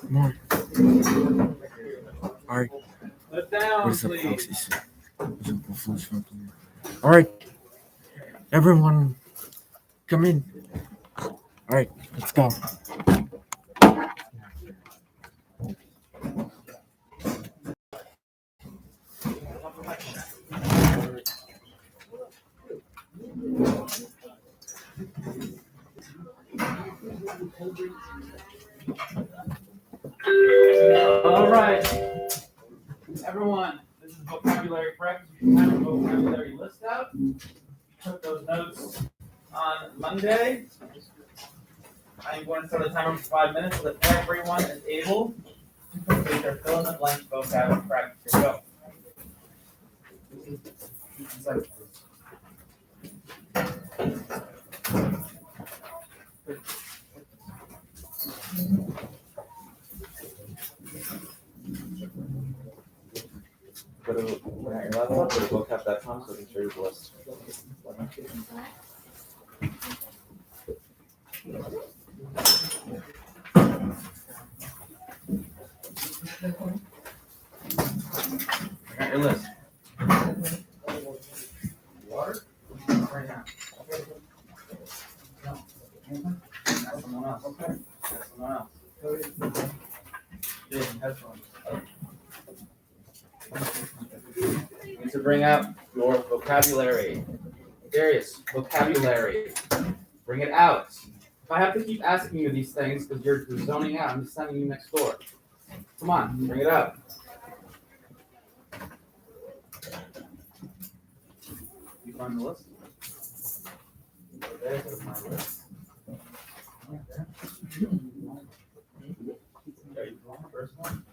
More. Alright. Sit down, What is up, please. folks? Alright. Everyone, come in. Alright, let's go. All right. Everyone, this is vocabulary practice. You have a vocabulary list out. Took those notes on Monday. I'm going to start the timer for 5 minutes so that everyone is able to complete their fill in the blank vocabulary practice. Here we go. Go to your laptop, go to vocab.com so we can share your list. I got your list. Water? Right now. No. That's someone else. Okay. That's someone else. Jason, headphones. You need to bring out your vocabulary. Darius, vocabulary. Bring it out. If I have to keep asking you these things because you're zoning out, I'm just sending you next door. Come on, bring it out. You find the list? There's my list. Okay, first one.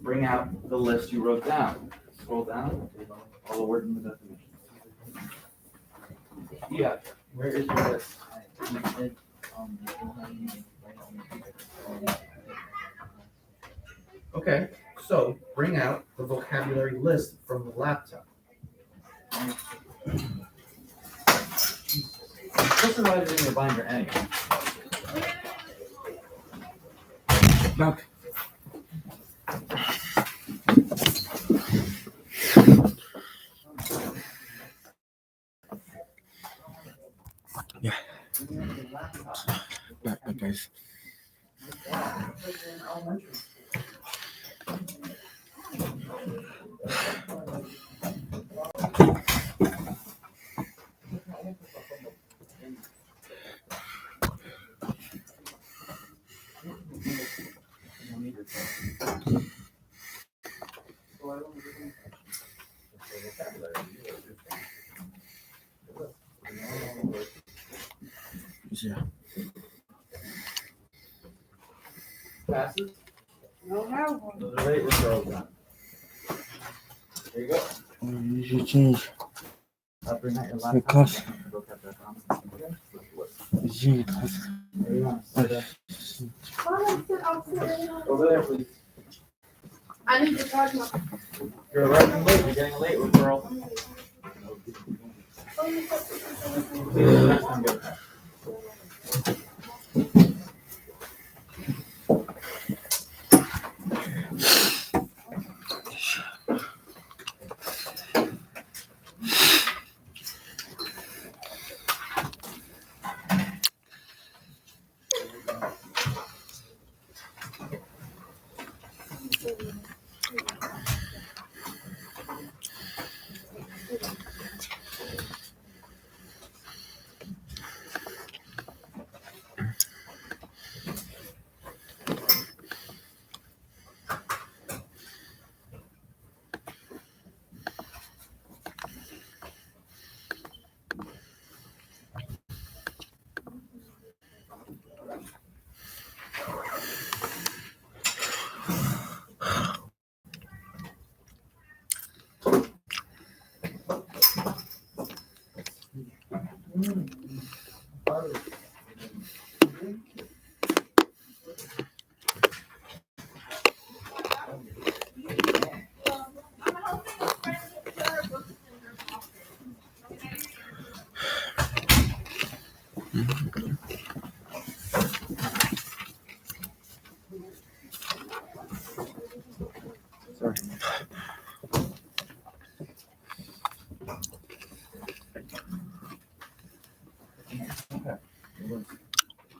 Bring out the list you wrote down. Scroll down. All the words in the definition. Yeah. Where is your list? Okay, so bring out the vocabulary list from the laptop. What's divided in your binder anyway? Back. Yeah. Back, guys. Yeah. Passes? No, no. Those are late withdrawals done. There you go. You should change Bring out your the laptop. class. Okay. You change the class. There you go. Over there, please. I need to talk about. You're arriving late. You're getting a late withdrawal. Please, next time, go.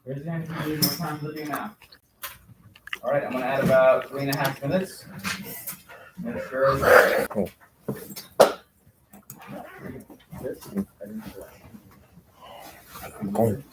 Raise your hand if you need more time living now. All right, I'm gonna add about 3.5 minutes. Make sure. Cool. I'm going.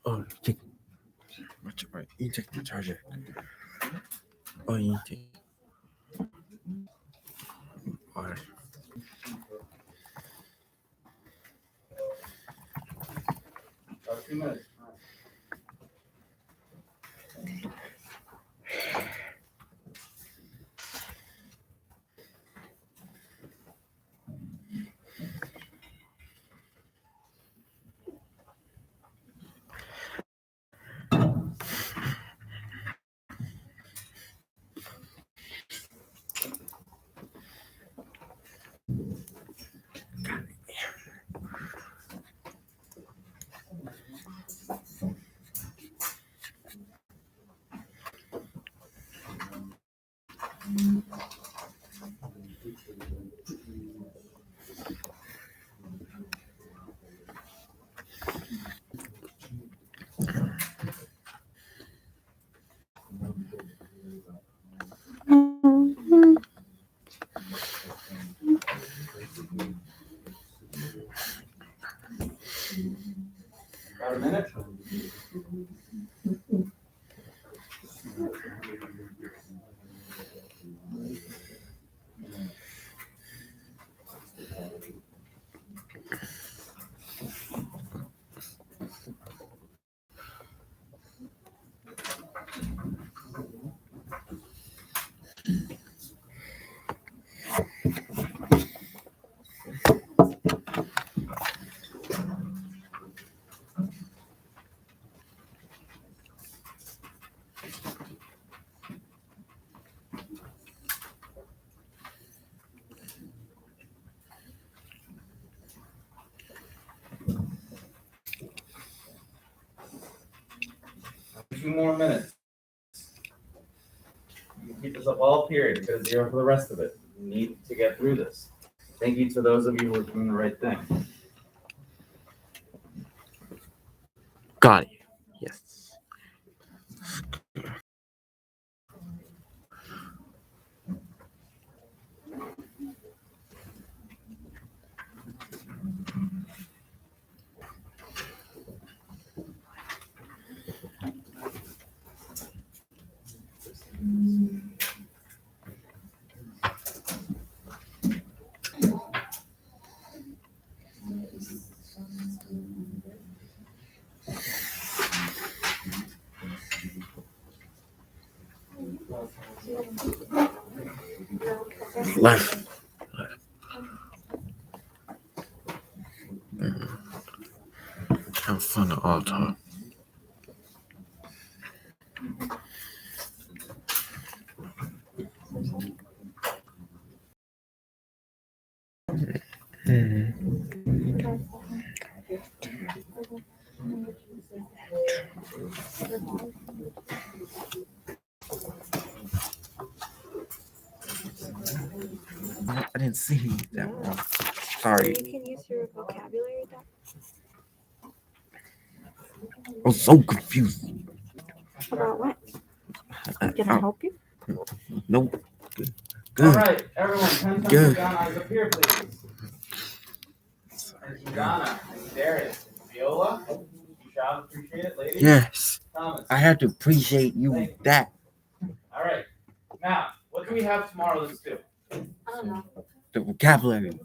Oh, check. Right. You take the charger. Oh, you take. All right. About 2 minutes. About a minute. A few more minutes. You can keep this up all period because zero for the rest of it. You need to get through this. Thank you to those of you who are doing the right thing. Got it. Yes. Left. Have fun at all time. I didn't see that one. Sorry. You can use your vocabulary diary I'm so confused. About what? Can I help you? Nope. Good. All Good. right, everyone, 10 times Good. Donna eyes up here, please. Thank you, Donna. Thank you, Darius. Viola. Shab, appreciate it, ladies. Yes. Thomas. I have to appreciate you with that. All right. Now, what do we have tomorrow? Let's do. I don't know. The vocabulary.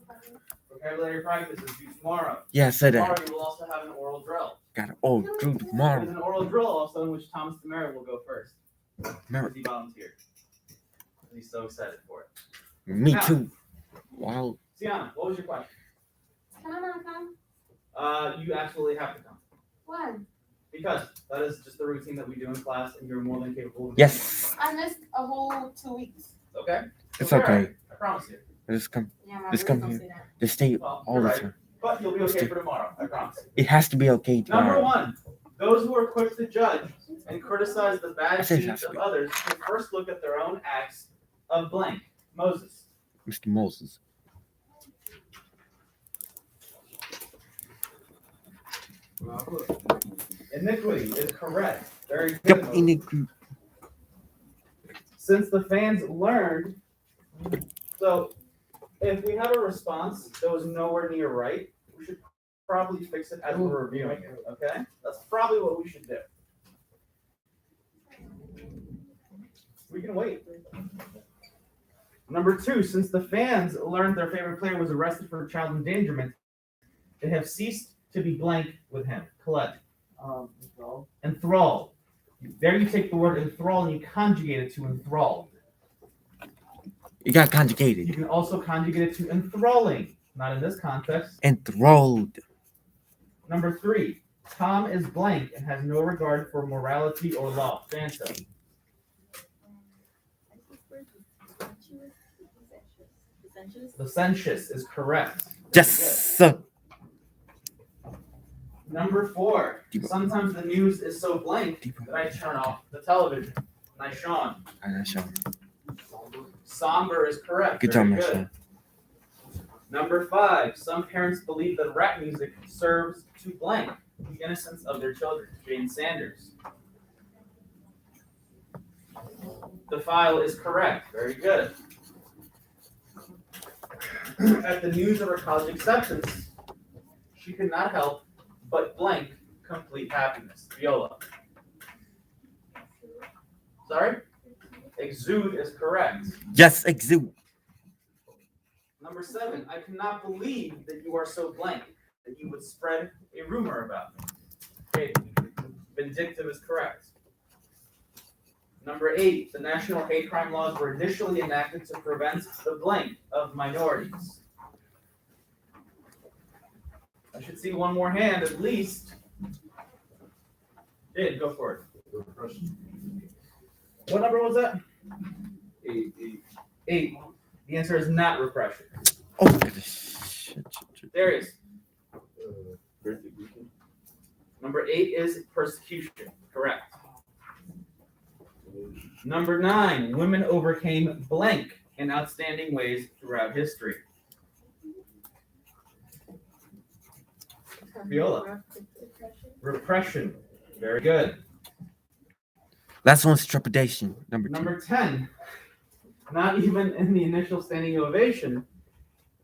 Vocabulary practice is due tomorrow. Yeah, I said Tomorrow that. you will also have an oral drill. Got it all through There's tomorrow. an oral drill also in which Thomas Demera will go first. Mer- Because he volunteered. He's so excited for it. Me Now. too. Wow. Sienna, what was your question? Can I not come? You absolutely have to come. Why? Because that is just the routine that we do in class and you're more than capable of Yes. I missed a whole 2 weeks. Okay? It's You'll be all okay. right. I promise you. Just come. Yeah, my Just roots come don't here. say that. Just stay Well, all you're the right. time. But you'll be okay for tomorrow. I promise you. It has to be okay Number tomorrow. 1, those who are quick to judge and criticize the I bad said deeds that's of good. others should first look at their own acts of blank. Moses. Mr. Moses. Iniquity is correct. Very good. Yep. Moses. In the group. Since the fans learned, so if we have a response that was nowhere near right, we should probably fix it as we're reviewing it, okay? That's probably what we should do. We can wait. Number 2, since the fans learned their favorite player was arrested for child endangerment, they have ceased to be blank with him. Colette. Enthralled. There you take the word enthrall and you conjugate it to enthralled. You got You conjugated. can also conjugate it to enthralling. Not in this context. Enthralled. Number 3, Tom is blank and has no regard for morality or law. Phantom. Licentious is correct. Yes, sir. Number 4, Deeper. sometimes the news is so blank Deeper. that I turn off the television. Nice, Sean. I got Sean. Somber is correct. Good job, Very my good. Sean. Number 5, some parents believe that rap music serves to blank the innocence of their children. Jane Sanders. The file is correct. Very good. At the news of her college acceptance, she could not help but blank complete happiness. Viola. Sorry? Exude is correct. Yes, exude. Number 7, I cannot believe that you are so blank that you would spread a rumor about me. Okay, vindictive is correct. Number 8, the national hate crime laws were initially enacted to prevent the blank of minorities. I should see one more hand at least. Did go for it. What number was that? 8. The answer is not repression. Oh, shit. Darius. Number 8 is persecution. Correct. Number 9, women overcame blank in outstanding ways throughout history. Viola. Repression. Very good. Last one's trepidation. Number 2. Number 10, not even in the initial standing ovation,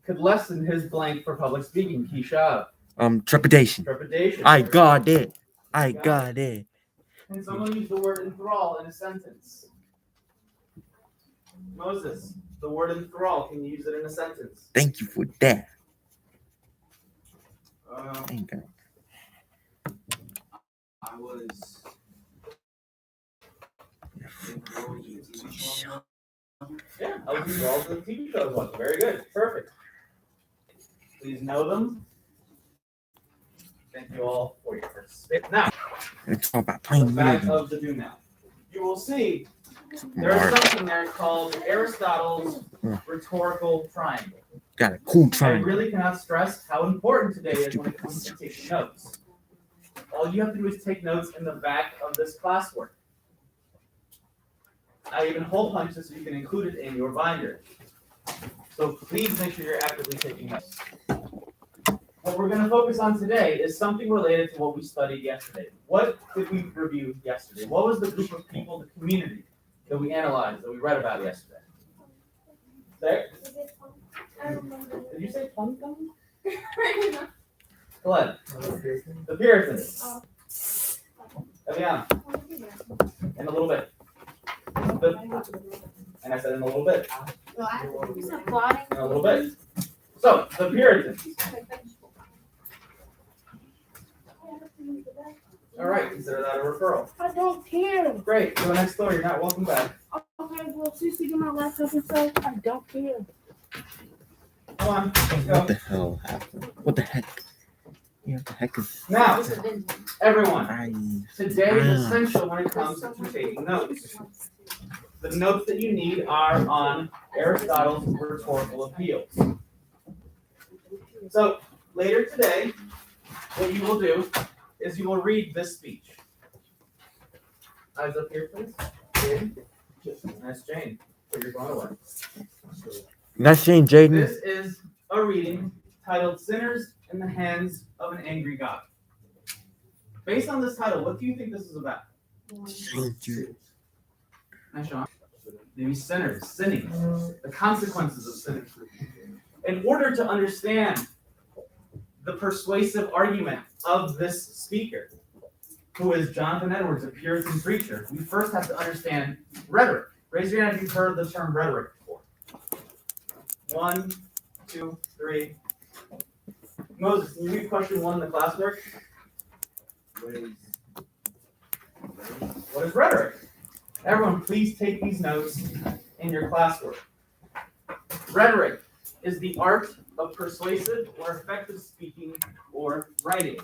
could lessen his blank for public speaking. Keisha. Trepidation. Trepidation. I got it. I got it. Can someone use the word enthrall in a sentence? Moses, the word enthrall, can you use it in a sentence? Thank you for that. I was. Yeah, I was involved in the TV shows once. Very good. Perfect. Please know them. Thank you all for your participation. Now, It's all about the playing back music. of the do now. You will see there is something there called Aristotle's rhetorical triangle. Got a cool I triangle. really cannot stress how important today is when it comes to taking notes. All you have to do is take notes in the back of this classwork. I even hole punch this so you can include it in your binder. So please make sure you're actively taking notes. what we're going to focus on today is something related to what we studied yesterday. What did we review yesterday? What was the group of people, the community that we analyzed, that we read about yesterday? There? Did you say Plumpton? Glenn. The Puritans. Evian. In a little bit. And I said in a little bit. In a little bit. So, the Puritans. All right, consider that a referral. I don't care. Great, go next door. You're not welcome back. Okay, well, since you get my laptop and stuff, I don't care. Come on, let's What go. the hell happened? What the heck? Yeah, what the heck is Now, everyone, I? today is essential when it comes to taking notes. The notes that you need are on Aristotle's rhetorical appeals. So, later today, what you will do is you will read this speech. Eyes up here, please. Jane. That's Jane. Put your phone away. That's Jane Jaden. This is a reading titled Sinners in the Hands of an Angry God. Based on this title, what do you think this is about? Nice, Sean. Maybe sinners, sinning, the consequences of sinning. In order to understand the persuasive argument of this speaker, who is Jonathan Edwards, a Puritan preacher, we first have to understand rhetoric. Raise your hand if you've heard the term rhetoric before. 1, 2, 3. Moses, can you read question 1 in the classwork? What is rhetoric? Everyone, please take these notes in your classwork. Rhetoric is the art of persuasive or effective speaking or writing.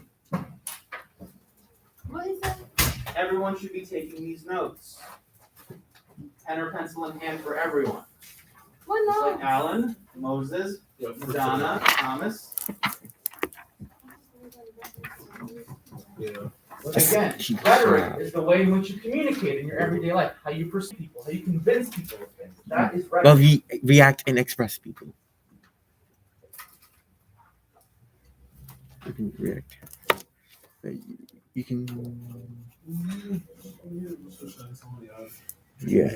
What is that? Everyone should be taking these notes. Pen or pencil in hand for everyone. What Just no? like Alan, Moses, Donna, Thomas. Again, rhetoric is the way in which you communicate in your everyday life, how you persuade people, how you convince people of things. That is rhetoric. Well, we react and express people. You can react. You can. Yeah.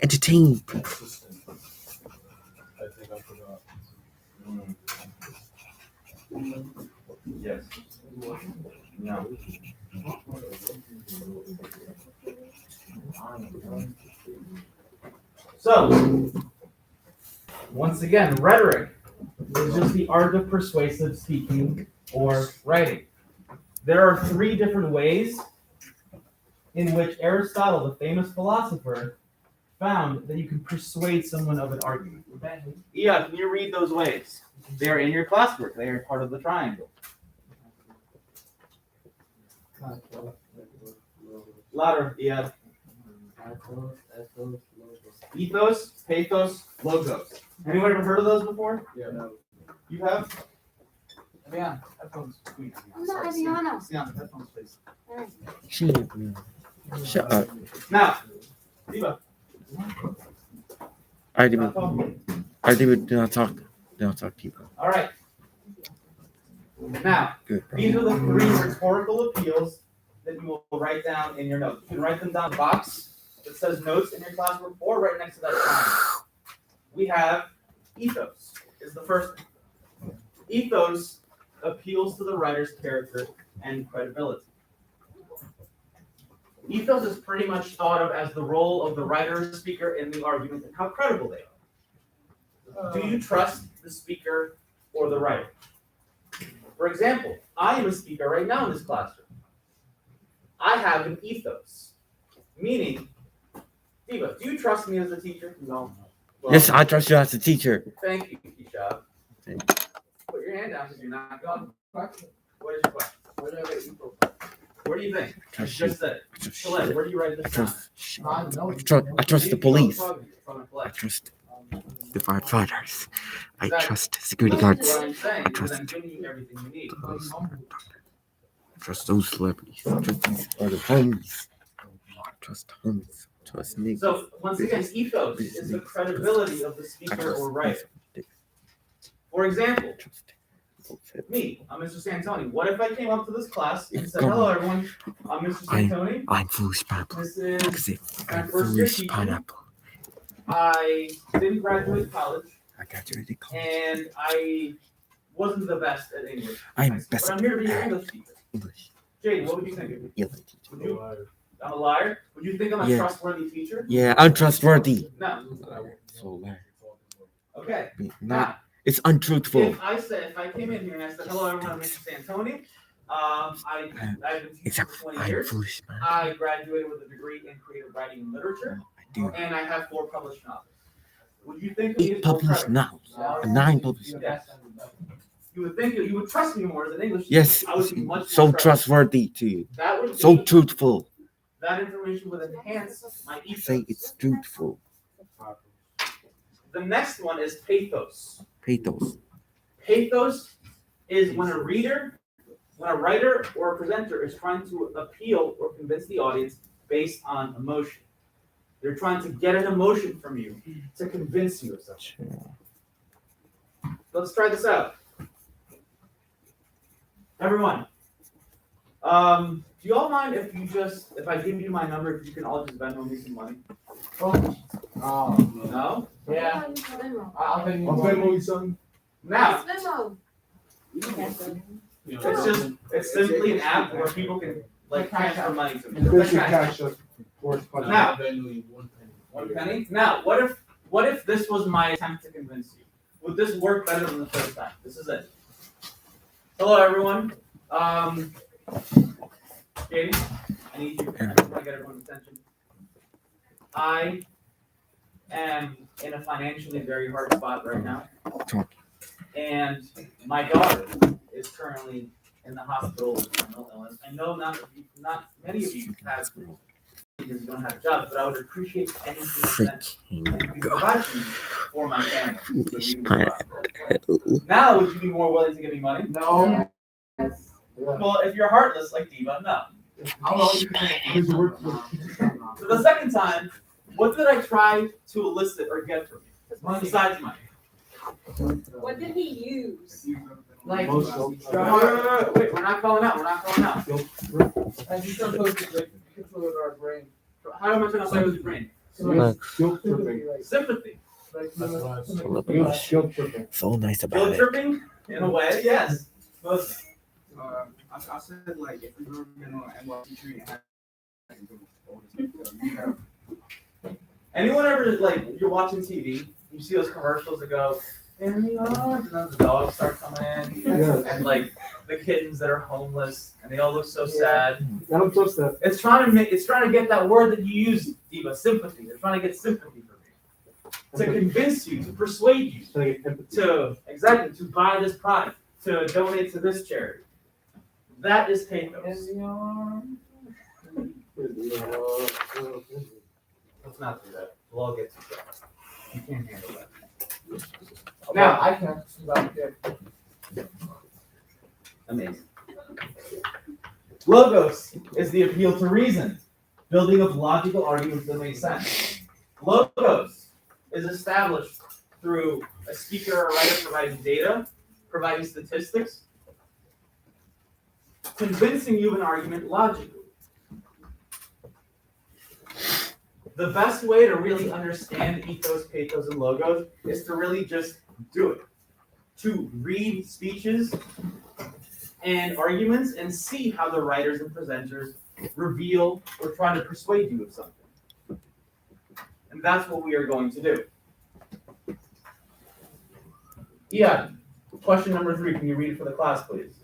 Entertain. Yes. No. So, once again, rhetoric is just the art of persuasive speaking or writing. There are 3 different ways in which Aristotle, the famous philosopher, found that you can persuade someone of an argument. Yeah, can you read those ways? They are in your classwork. They are part of the triangle. Louder, yeah. Ethos, pathos, logos. Anyone ever heard of those before? Yeah, no. You have? Yeah, headphones. Please. I'm not Eviano. Yeah, headphones, please. Shut up. Now, Diva. I didn't do not talk. Do not talk to you. All right. Now, Good. Bro. these are the 3 rhetorical appeals that you will write down in your notes. You can write them down in the box that says notes in your classroom or right next to that triangle. We have ethos is the first one. Ethos appeals to the writer's character and credibility. Ethos is pretty much thought of as the role of the writer or speaker in the argument and how credible they are. Do you trust the speaker or the writer? For example, I am a speaker right now in this classroom. I have an ethos, meaning, Diva, do you trust me as a teacher? No. Well, Yes, I trust you as a teacher. Thank you, Keisha. Thank Put your hand down because you're not going. What is your question? Where do I get ethos from? Where do you think? You Trust you. just said it. I trust Colette, shit. where do you write I this down? trust. I trust the police. I trust the firefighters. I trust security guards. What I'm saying I is trust I'm giving you everything you need. I trust those celebrities. I trust these other homies. I trust homies. Trust me. So once again, ethos is the credibility of the speaker or writer. For example, me, I'm Mr. Santoni. What if I came up to this class and said, "Hello, everyone. I'm Mr. Santoni. I'm foolish pineapple. This is my I'm first year foolish teaching. pineapple. I didn't graduate college, I graduated college. and I wasn't the best at English. I'm best But I'm here to be your at English teacher. English. Jade, what would you think of me? English teacher. Would you? I'm a liar. Would you think I'm a Yeah. trustworthy teacher? Yeah, untrustworthy. No. So Okay. not. Now, It's untruthful. if I came in here and I said, "Hello, everyone, I'm Mr. Santoni. I've been teaching Except for 20 I'm years. foolish man. I graduated with a degree in creative writing and literature, I do. and I have 4 published novels." Would you think of me 8 as more published credible? novels. 9 published. Yes. You would think you would trust me more as an English teacher. Yes, I would be much more so credible. trustworthy too. That would So be, truthful. that information would enhance my I ethos. say it's truthful. The next one is pathos. Pathos. Pathos is when a writer or a presenter is trying to appeal or convince the audience based on emotion. They're trying to get an emotion from you to convince you of something. Let's try this out. Everyone, do you all mind if I give you my number, if you can all just Venmo me some money? No? Yeah. Venmo. I'll pay you. I'll Venmo you something. Now, Venmo. it's simply an app where people can like transfer money to me. This is Like cash. cash up. Now, 1 penny. Now, what if this was my attempt to convince you? Would this work better than the first time? This is it. Hello, everyone. Katie, I need you. I just want to get everyone's attention. I am in a financially very hard spot right now, and my daughter is currently in the hospital with terminal illness. I know not many of you have because you don't have jobs, but I would appreciate anything that you can provide to me for my family. Foolish pineapple. Now, would you be more willing to give me money? No. Well, if you're heartless like Diva, no. Because you work for. So the second time, what did I try to elicit or get from you? Besides money. What did he use? Like, Most wait, we're not calling out. And you start control our brain. How am I going to play with your brain? Guilt tripping. Sympathy. Guilt tripping. So nice about Guilt it. tripping, in a way, yes. But I said like if we were NYC tree anyone ever, like, you're watching TV, you see those commercials that go, in the arms, and then the dogs start coming in, Yes. and like the kittens that are homeless, and they all look so sad. I don't trust that. It's trying to get that word that you use, Diva, sympathy. They're trying to get sympathy from you. To convince you, to persuade you, Trying to get empathy. to buy this product, to donate to this charity. That is pathos. Let's not do that. We'll all get to that. You can't handle that. Now, I can't. amazing. Logos is the appeal to reason, building of logical arguments that make sense. Logos is established through a speaker or writer providing data, providing statistics, convincing you of an argument logically. The best way to really understand ethos, pathos, and logos is to really just do it. To read speeches and arguments and see how the writers and presenters reveal or try to persuade you of something. And that's what we are going to do. Yeah, question number 3. Can you read it for the class, please?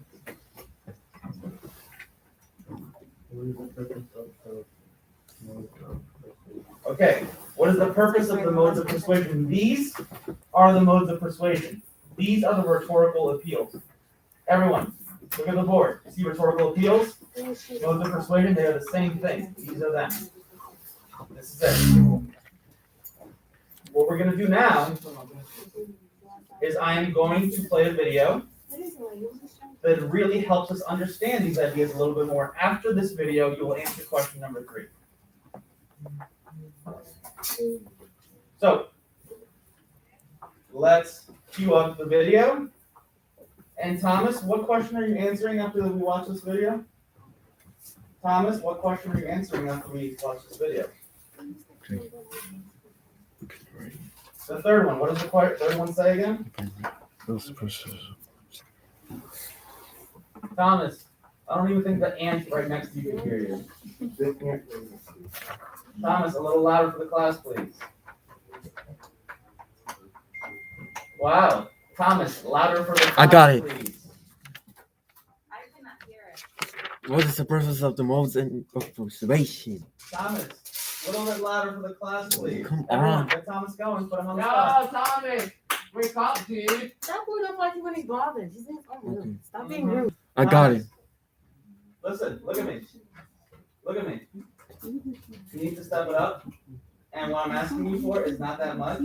Okay, what is the purpose of the modes of persuasion? These are the modes of persuasion. These are the rhetorical appeals. Everyone, look at the board. See rhetorical appeals? Modes of persuasion, they are the same thing. These are them. This is it. What we're going to do now is I am going to play a video that really helps us understand these ideas a little bit more. After this video, you will answer question number 3. So let's cue up the video. And Thomas, what question are you answering after we watch this video? Thomas, what question are you answering after we watch this video? The third one. What does the third one say again? Thomas, I don't even think the ant right next to you can hear you. Thomas, a little louder for the class, please. Wow. Thomas, louder for the class, I got it. please. I cannot hear it. What is the purpose of the modes of persuasion? Thomas, a little bit louder for the class, please. Come Everyone, on. get Thomas going. Put him on the spot. Yo, Tommy, wake up, dude. Stop going up like you when he's bothered. He's in his own room. Okay. Stop being rude. I got it. Listen, look at me. Look at me. You need to step it up. And what I'm asking you for is not that much.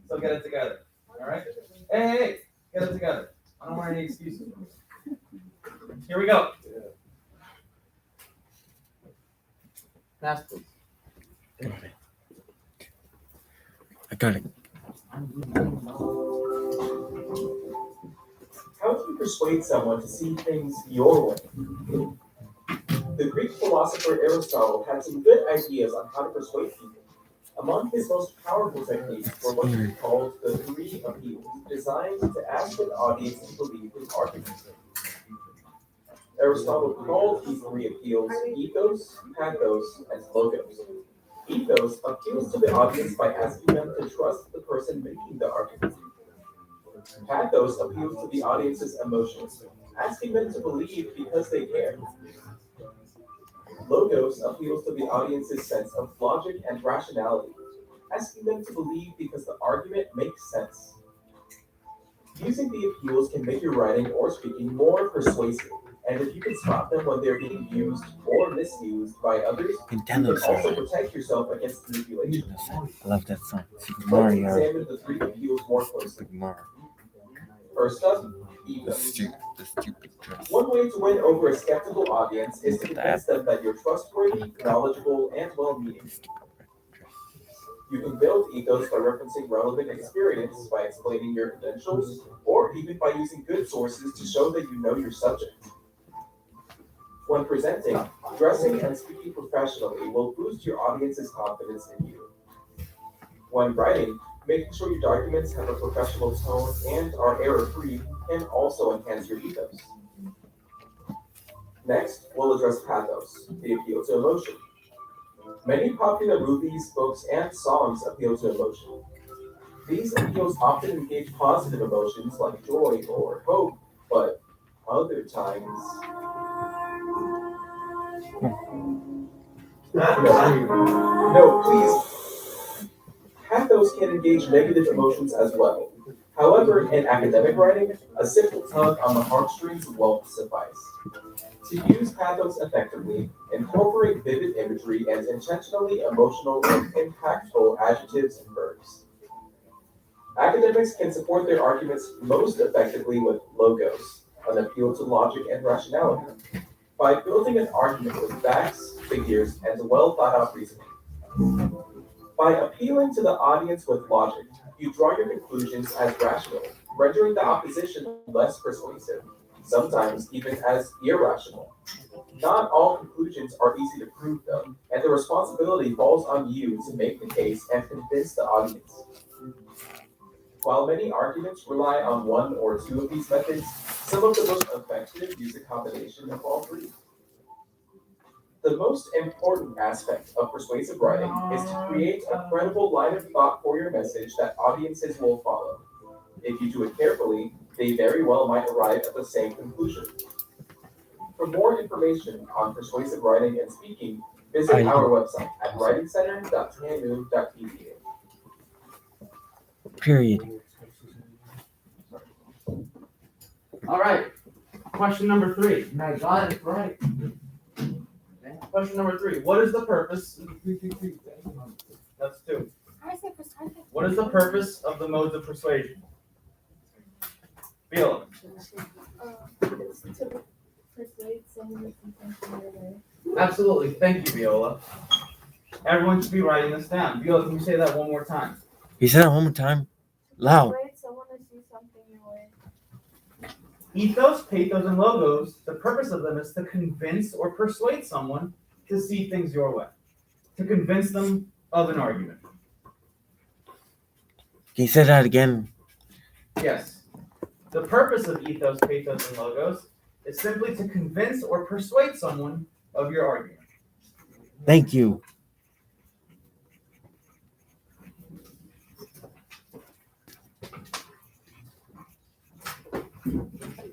So get it together. All right? Hey, get it together. I don't want any excuses. Here we go. Pass, please. I got it. How do you persuade someone to see things your way? The Greek philosopher Aristotle had some good ideas on how to persuade people. Among his most powerful techniques were what he called the three appeals, designed to ask an audience to believe his argument. Aristotle called these three appeals ethos, pathos, and logos. Ethos appeals to the audience by asking them to trust the person making the argument. Pathos appeals to the audience's emotions, asking them to believe because they care. Logos appeals to the audience's sense of logic and rationality, asking them to believe because the argument makes sense. Using the appeals can make your writing or speaking more persuasive, and if you can spot them when they're being used or misused by others, you can also protect yourself against manipulation. I love that song. Super Let's Mario. examine the three appeals more closely. Super Mario. First up, The ethos. stupid dress. One way to win over a skeptical audience is to convince them that you're trustworthy, knowledgeable, and well-meaning. You can build ethos by referencing relevant experience, by explaining your credentials, or even by using good sources to show that you know your subject. When presenting, dressing and speaking professionally will boost your audience's confidence in you. When writing, making sure your documents have a professional tone and are error-free can also enhance your ethos. Next, we'll address pathos, the appeal to emotion. Many popular movies, books, and songs appeal to emotion. These appeals often engage positive emotions like joy or hope, but other times... No, please. Pathos can engage negative emotions as well. However, in academic writing, a simple tug on the heartstrings will suffice. To use pathos effectively, incorporate vivid imagery and intentionally emotional and impactful adjectives and verbs. Academics can support their arguments most effectively with logos, an appeal to logic and rationality, by building an argument with facts, figures, and well-thought-out reasoning. By appealing to the audience with logic, you draw your conclusions as rational, rendering the opposition less persuasive, sometimes even as irrational. Not all conclusions are easy to prove, though, and the responsibility falls on you to make the case and convince the audience. While many arguments rely on one or two of these methods, some of the most effective use a combination of all three. The most important aspect of persuasive writing is to create a credible line of thought for your message that audiences will follow. If you do it carefully, they very well might arrive at the same conclusion. For more information on persuasive writing and speaking, visit our website at writingcenter.tnu.edu. Period. All right. Question number 3. I got it right. Question number 3. What is the purpose? That's 2. I said persuasive. What is the purpose of the modes of persuasion? Feel It's to persuade someone to think the other way. Absolutely. Thank you, Viola. Everyone should be writing this down. Viola, can you say that one more time? You said it one more time. Loud. Persuade someone to see something your way. Ethos, pathos, and logos, the purpose of them is to convince or persuade someone to see things your way, to convince them of an argument. Can you say that again? Yes. The purpose of ethos, pathos, and logos is simply to convince or persuade someone of your argument. Thank you.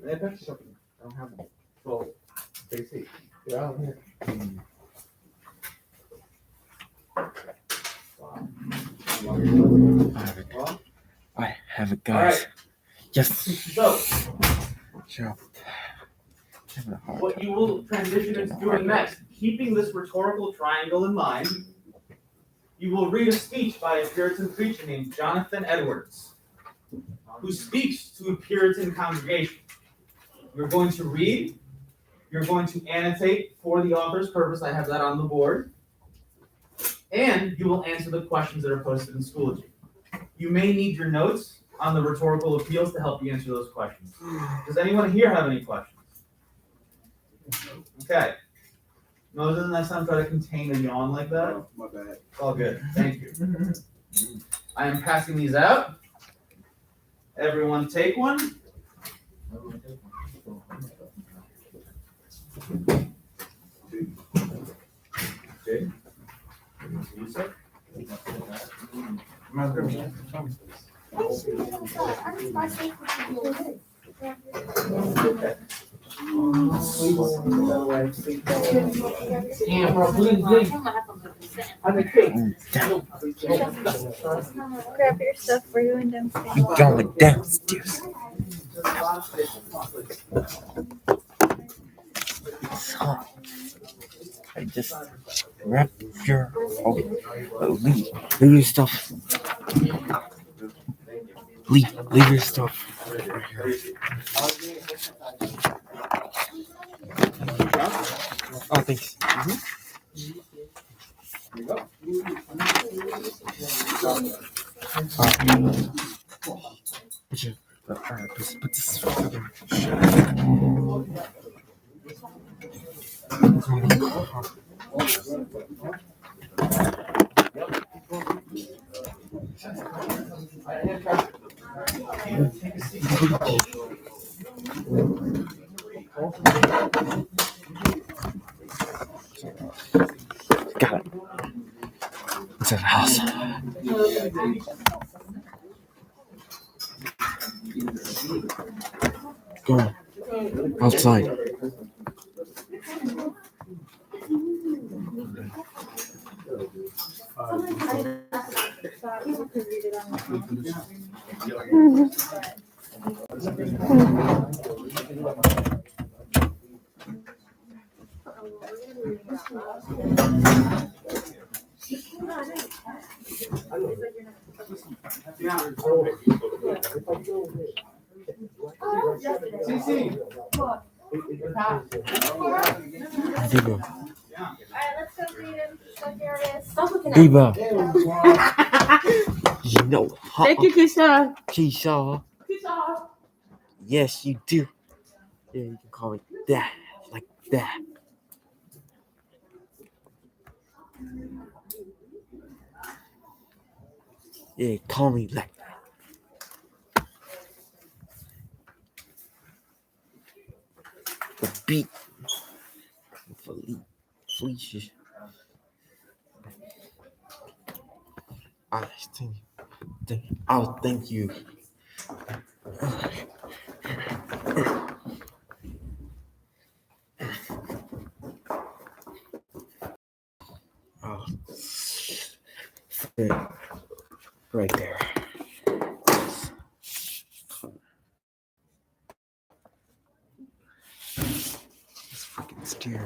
I don't have them. Well, JC. Yeah, I'm here. I have it, All guys. right. Yes. So, Sure. Having a hard what time. you will transition into doing next, keeping this rhetorical triangle in mind, you will read a speech by a Puritan preacher named Jonathan Edwards, who speaks to a Puritan congregation. You're going to read, you're going to annotate for the author's purpose, I have that on the board, and you will answer the questions that are posted in Schoology. You may need your notes on the rhetorical appeals to help you answer those questions. Does anyone here have any questions? Okay. No, doesn't that sound try to contain a yawn like that? Oh, my bad. It's all good. Thank you. I am passing these out. Everyone take one. Jay? You, sir? Damn, bro, please. I'm a kid. Grab your stuff. We're going downstairs. We going downstairs. So, I just wrap your leave your stuff. Leave your stuff right here. Oh, thanks. Put this fucking got it. It's at the house. Go on. Outside. Diva. Alright, let's go read him. So here it is. Diva. You know. Thank you, Kisha. Keisha. Yes, you do. Yeah, you can call me that. Like that. Yeah, call me like that. The beat. Felicia. I'll thank you. Oh, sit right there. This freaking steer.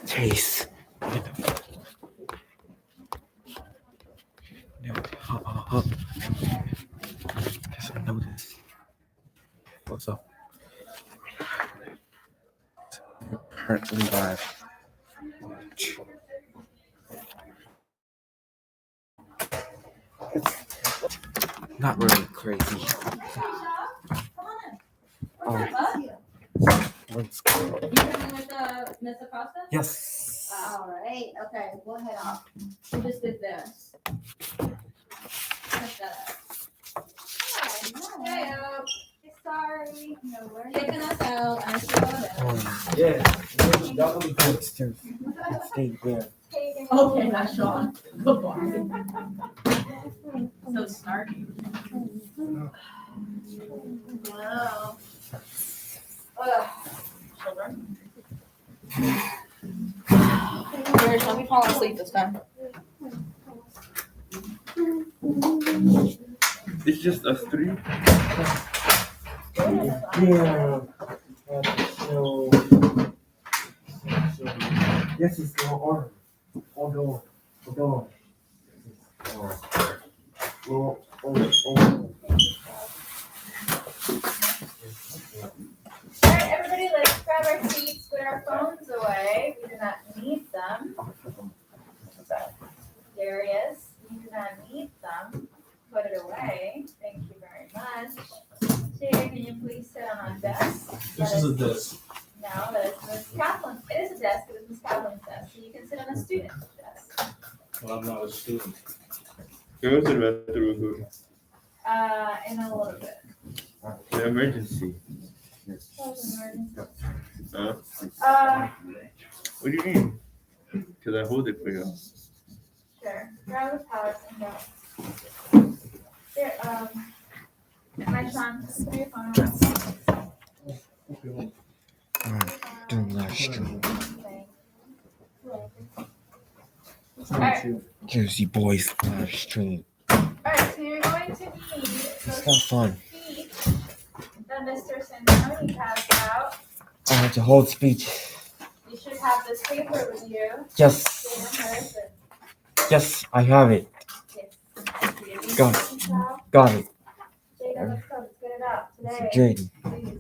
Chase. Guess I know this. What's up? Currently live. Not really crazy. Let's go. You coming with Miss Acosta? Yes. All right. Okay, we'll head off. We just did this. Catch that up. Hey, sorry. No worries. Kicking us out. I saw that. Yeah. Thanks, Stay there. Okay, not Sean. Good boy. So snarky. Wow. Children. Let me fall asleep this time. It's just us three. Yeah. So, yes, it's the order. Hold on. All right, everybody, let's grab our seats, put our phones away. We do not need them. Darius, we do not need them. Put it away. Thank you very much. Jada, can you please sit on our desk? This is a disc. No, that is Miss Kaplan's. It is a desk. It is Miss Kaplan's desk. So you can sit on a student's desk. Well, I'm not a student. Where was the bathroom? In a little bit. The emergency. Huh? What do you mean? Because I hold it for you. Sure. Grab the pallets and go. Here, my son, put your phone Doing live stream. Alright, Jersey Boys live stream. so you're going to need It's those not fun. sheets that Mr. Santoni passed out. I have to hold speech. You should have this paper with you. Yes. Jada Harrison. Yes, I have it. Yes. Got it. Got it. Jada, let's go. Let's get it out It's today. Jaden. Please.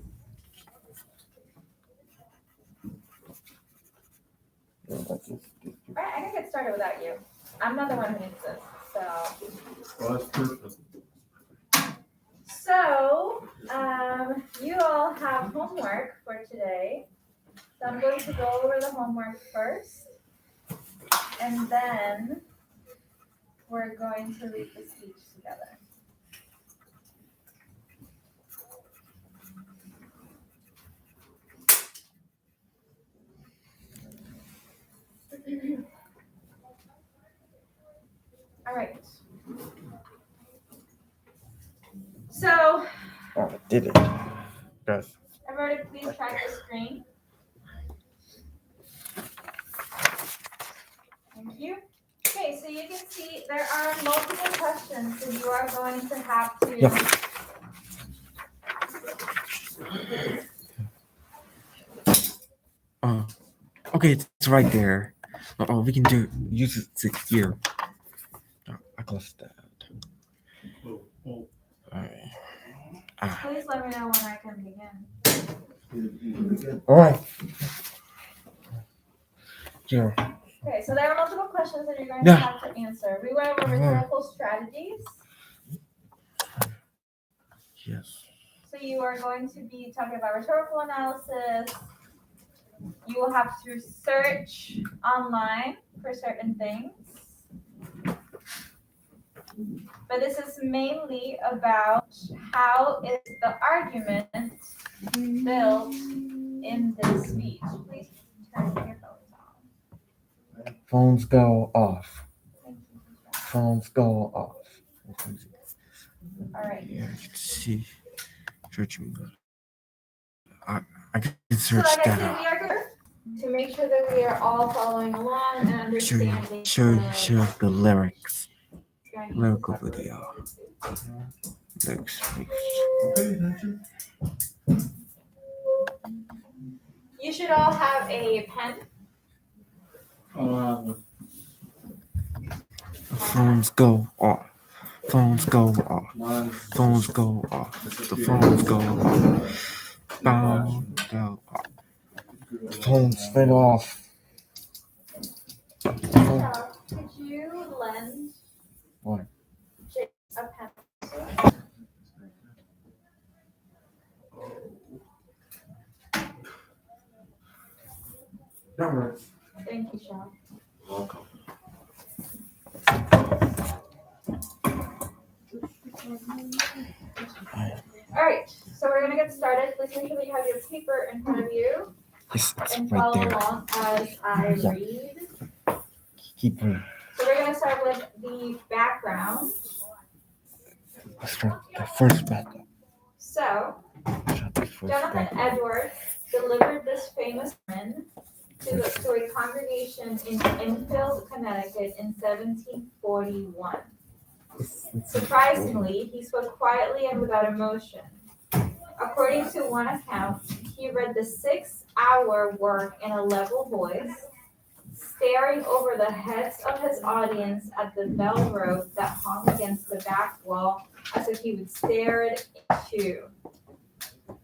Alright, I can get started without you. I'm not the one who needs this, so. Well, that's perfect. So, you all have homework for today. So I'm going to go over the homework first. And then we're going to read the speech together. All right. So, Oh, I did it. Yes. everybody please track the screen. Thank you. Okay, so you can see there are multiple questions, so you are going to have to. Yep. Okay, it's right there. Oh, we can use it here. Oh, I closed that. Alright. Please let me know when I can begin. Alright. Here. Okay, so there are multiple questions that you're going to Yeah. have to answer. We went over rhetorical strategies. Yes. So you are going to be talking about rhetorical analysis. You will have to search online for certain things. But this is mainly about how is the argument built in this speech. Please turn your phones on. Phones go off. Thank you. Phones go off. All right. Yeah, you can see. Searching. I can So search like I that said, out. we are going to make sure that we are all following along and understanding. Show the lyrics. the Lyrical video. Lyrics. You should all have a pen. Phones go off. Phones go off. Phones go off. The phones go off. Phones go off. Phones went off. So, could you lend What? Don't worry. Thank you, Sean. Welcome. All right, so we're gonna get started. Please make sure that you have your paper in front of you It's and right follow there. along as I Yeah. read. Keep going. So we're gonna start with the background. Let's start the first battle. So The first Jonathan battle. Edwards delivered this famous sermon to a congregation in Enfield, Connecticut in 1741. Surprisingly, he spoke quietly and without emotion. According to one account, he read the 6-hour work in a level voice, staring over the heads of his audience at the bell rope that hung against the back wall as if he would stare it into.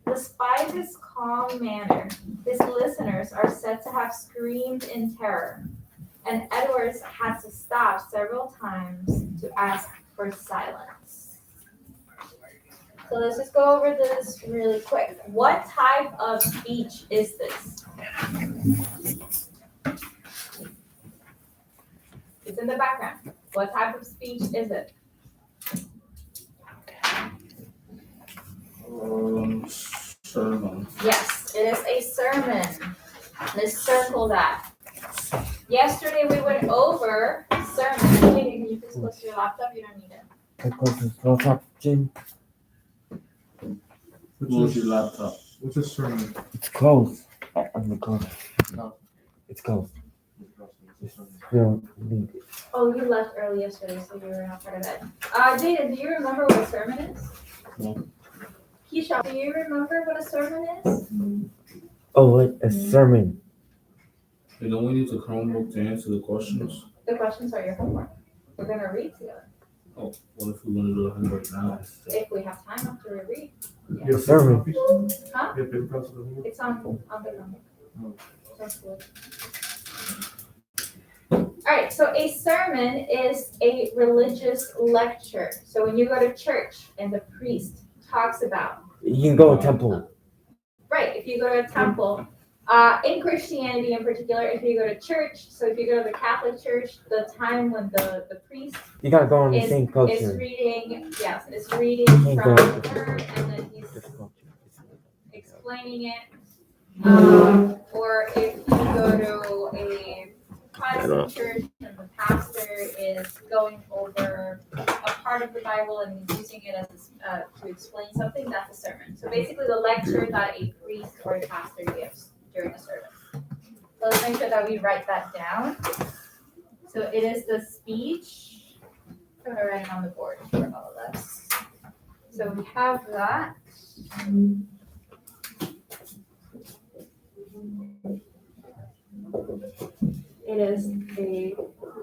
Despite his calm manner, his listeners are said to have screamed in terror, and Edwards had to stop several times to ask for silence. So let's just go over this really quick. What type of speech is this? It's in the background. What type of speech is it? Sermon. Yes, it is a sermon. Let's circle that. Yesterday we went over sermon. Hey, can you please close your laptop? You don't need it. Because it's not up, Jim. Close your laptop. What's a sermon? It's closed. I'm recording. It's closed. You need it. Oh, you left early yesterday, so you were not part of it. Jada, do you remember what a sermon is? No. Keisha, do you remember what a sermon is? Oh, wait, a sermon. You know we need to Chromebook to answer the questions. The questions are your homework. We're gonna read together. Oh, what if we want to do the homework now? If we have time after we read. You have Sermon. copies? Huh? You have paper copies of the homework? It's on the homework. Oh. Sounds good. All right, so a sermon is a religious lecture. So when you go to church and the priest talks about, You can go to temple. right, if you go to a temple, in Christianity in particular, if you go to church, so if you go to the Catholic Church, the time when the priest You gotta go on the is, same is culture. reading, yes, is reading Can't from go the to word and then he's this culture. explaining it. Or if you go to a Protestant church and the pastor is going over a part of the Bible and he's using it as to explain something, that's a sermon. So basically the lecture that a priest or a pastor gives during a service. So let's make sure that we write that down. So it is the speech. I'm gonna write it on the board for all of us. So we have that. It is a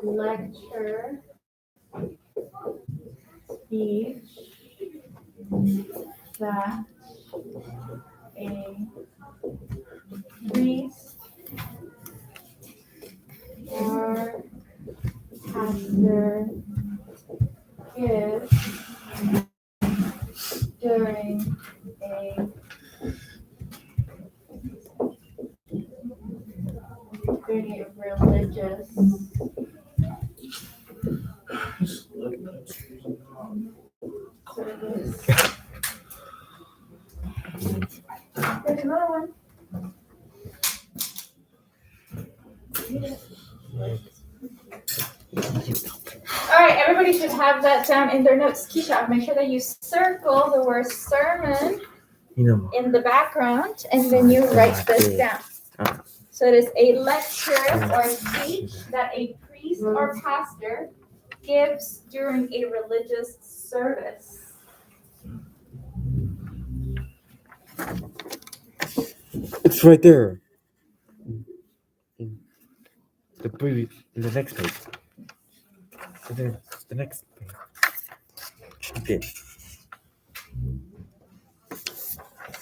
lecture, speech that a priest or pastor gives during a religious service. There's another one. All right, everybody should have that down in their notes. Keisha, make sure that you circle the word sermon in the background, and then you write this down. So it is a lecture or speech that a priest or pastor gives during a religious service. It's right there. In the next page. The next page. Okay.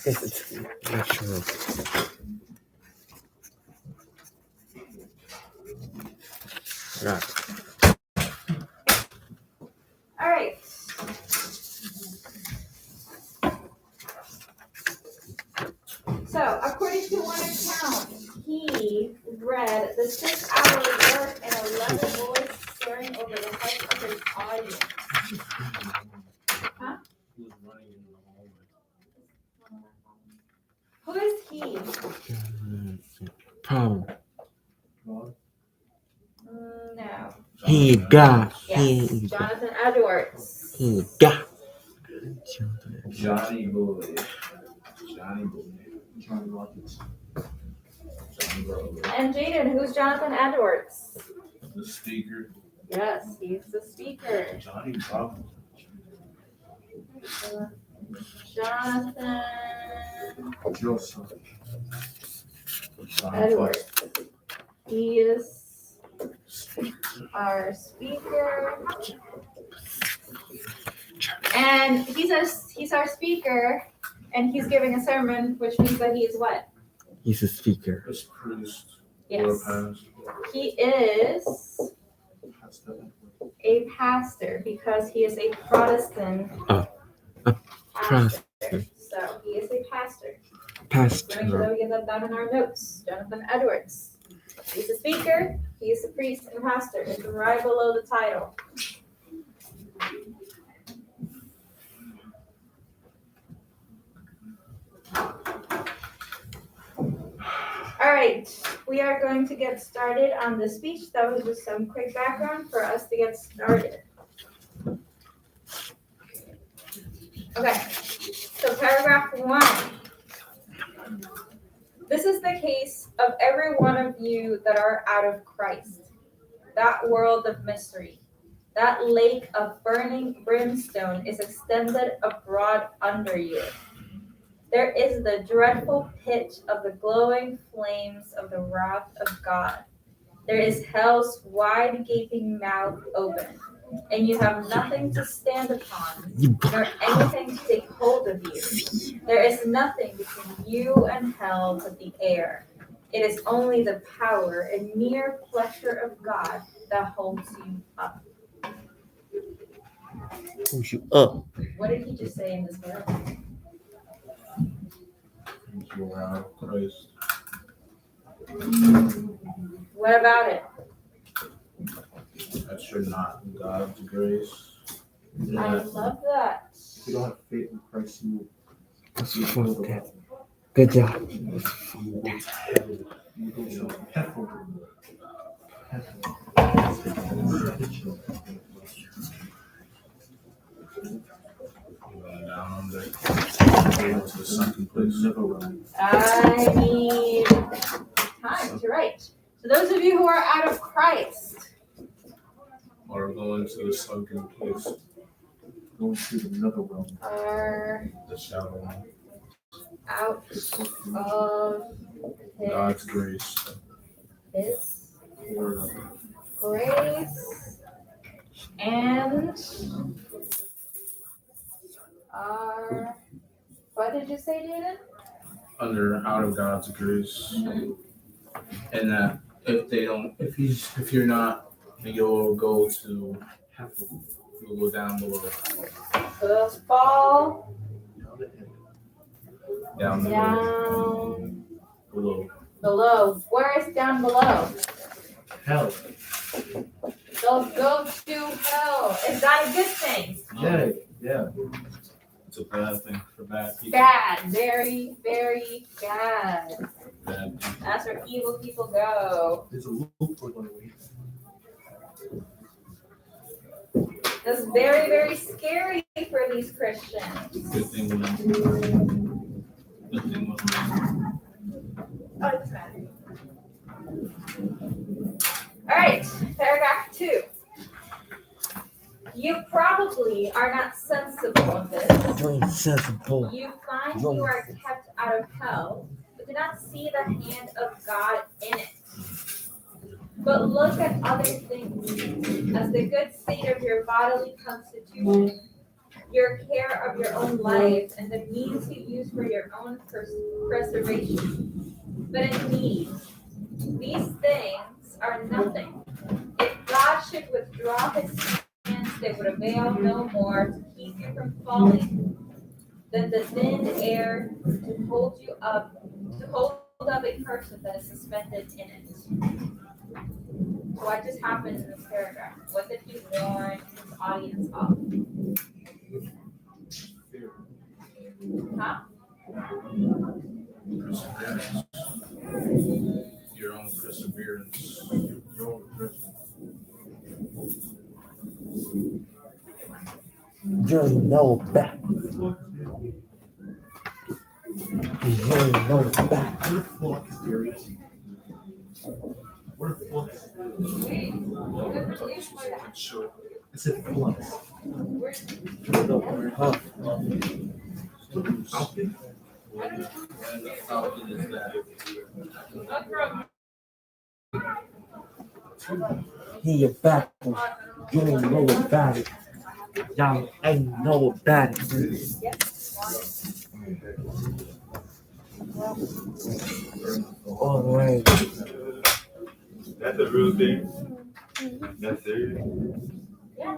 Yes, it's not sure. Right. All right. So, according to one account, he bread, the 6 hours work, and 11 boys staring over the heads of his audience. Huh? Who is he? Paul. No. He got. Yes, Jonathan Edwards. He got. Johnny Boy. Johnny Boy. Johnny Rockets. Johnny Bravo. And Jaden, who's Jonathan Edwards? The speaker. Yes, he's the speaker. Johnny Bravo. Jonathan Joseph. Edwards. He is our speaker. And he's our speaker, and he's giving a sermon, which means that he is what? He's a speaker. His priest. Yes. He is a pastor because he is a Protestant. Pastor. So he is a pastor. Pastor. Make sure that we get that down in our notes. Jonathan Edwards. He's a speaker, he's a priest and pastor. It's right below the title. All right, we are going to get started on the speech. That was just some quick background for us to get started. Okay, so paragraph 1. This is the case of every one of you that are out of Christ. That world of mystery, that lake of burning brimstone is extended abroad under you. There is the dreadful pit of the glowing flames of the wrath of God. There is hell's wide gaping mouth open, and you have nothing to stand upon, nor anything to take hold of you. There is nothing between you and hell but the air. It is only the power and mere pleasure of God that holds you up. Push you up. What did he just say in this paragraph? You are out of Christ. What about it? That you're not in God's grace. I love that. You don't have faith in Christ. You Fuck that. Good job. Down there. To the sunken place. I need time to write. So those of you who are out of Christ Or going to the sunken place. Going through the nether realm. are The shadow. out of God's grace. His Or grace and are, what did you say, Jaden? out of God's grace. And that if you're not, you'll go to heaven. You'll go down below. So those fall Down below. below. Where is down below? Hell. They'll go to hell. Is that a good thing? Yeah. It's a bad thing for bad people. Bad. Very, very bad. Bad people. That's where evil people go. There's a loophole on the way. That's very, very scary for these Christians. Good thing we're not. Good thing we're not. Oh, it doesn't matter. All right, paragraph 2. You probably are not sensible of this. You're sensible. You find you are kept out of hell, but do not see the hand of God in it. But look at other things, as the good state of your bodily constitution, your care of your own life, and the means you use for your own preservation. But indeed, these things are nothing. If God should withdraw his hands, they would avail no more to keep you from falling than the thin air to hold hold up a cursive that is suspended in it. What just happened in this paragraph? What did he warn his audience of? Huh? Perseverance. Your own perseverance. You know that. You know that. I said flux. Falcon is that. He back. You ain't know about it. Y'all ain't know about it. All right. That's a real thing. That's serious. Yeah.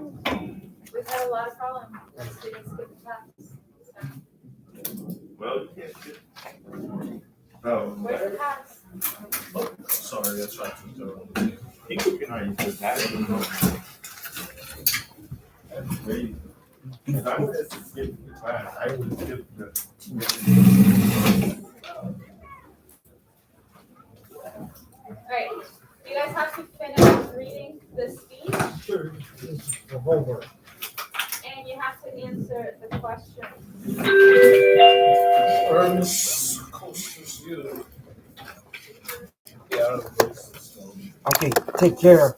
We've had a lot of problems with students skip tests. Well, you can't skip. Oh, Where's the pass? Sorry, I tried to throw. he cooking on you for that. That's crazy. If I was to skip the class, I would skip the. Alright, you guys have to finish reading the speech Sure. The homework. and you have to answer the question. Okay, take care.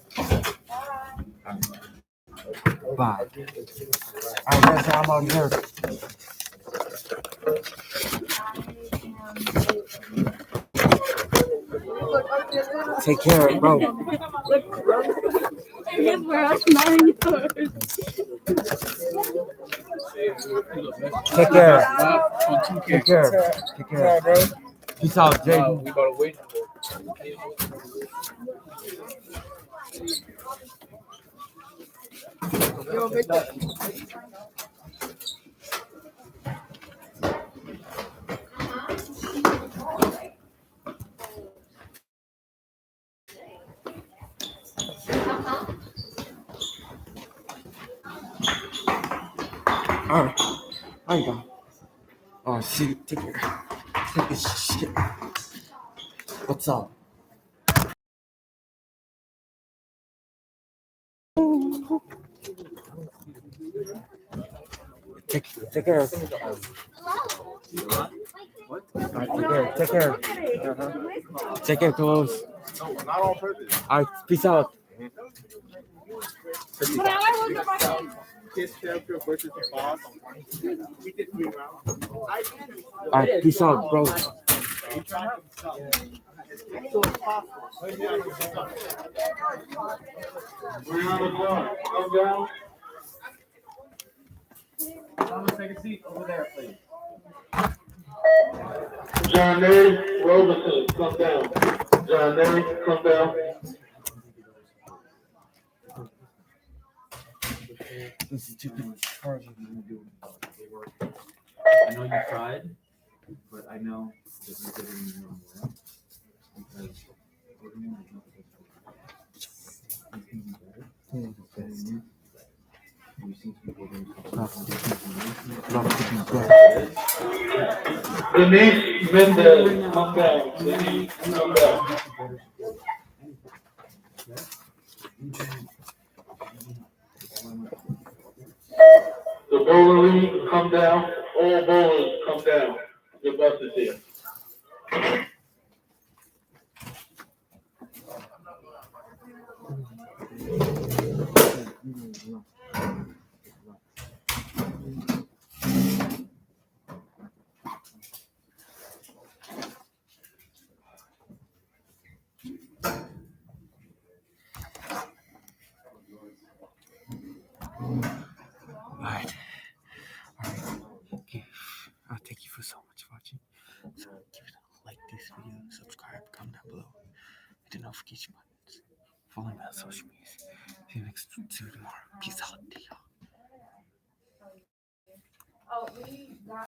Bye. Alright, guys, I'm out here. Take care, bro. Take care. Take care. Take care. Peace out, Jaden. We gotta wait. Alright. There you go. Oh, see, take care. Take this shit. What's up? Take care. What? Alright, take care. Take care, close. No, not on purpose. Alright, peace out. Kiss character versus the boss. We did 3 rounds. Alright, peace out, bro. We're on the floor. Come down. Thomas, take a seat over there, please. John A. Robinson, come down. John A. come down. This stupid charger. I know you tried, but I know that you didn't even know more. Because you seem to be getting Denise Mendez, come down. Denise, come down. The bowler league, come down. All bowlers, come down. Your bus is here. Alright. Okay. Thank you for so much watching. So give it a like this video, subscribe, comment down below, hit the notification buttons, follow me on social media. See you next tomorrow. Peace out, y'all. Oh, we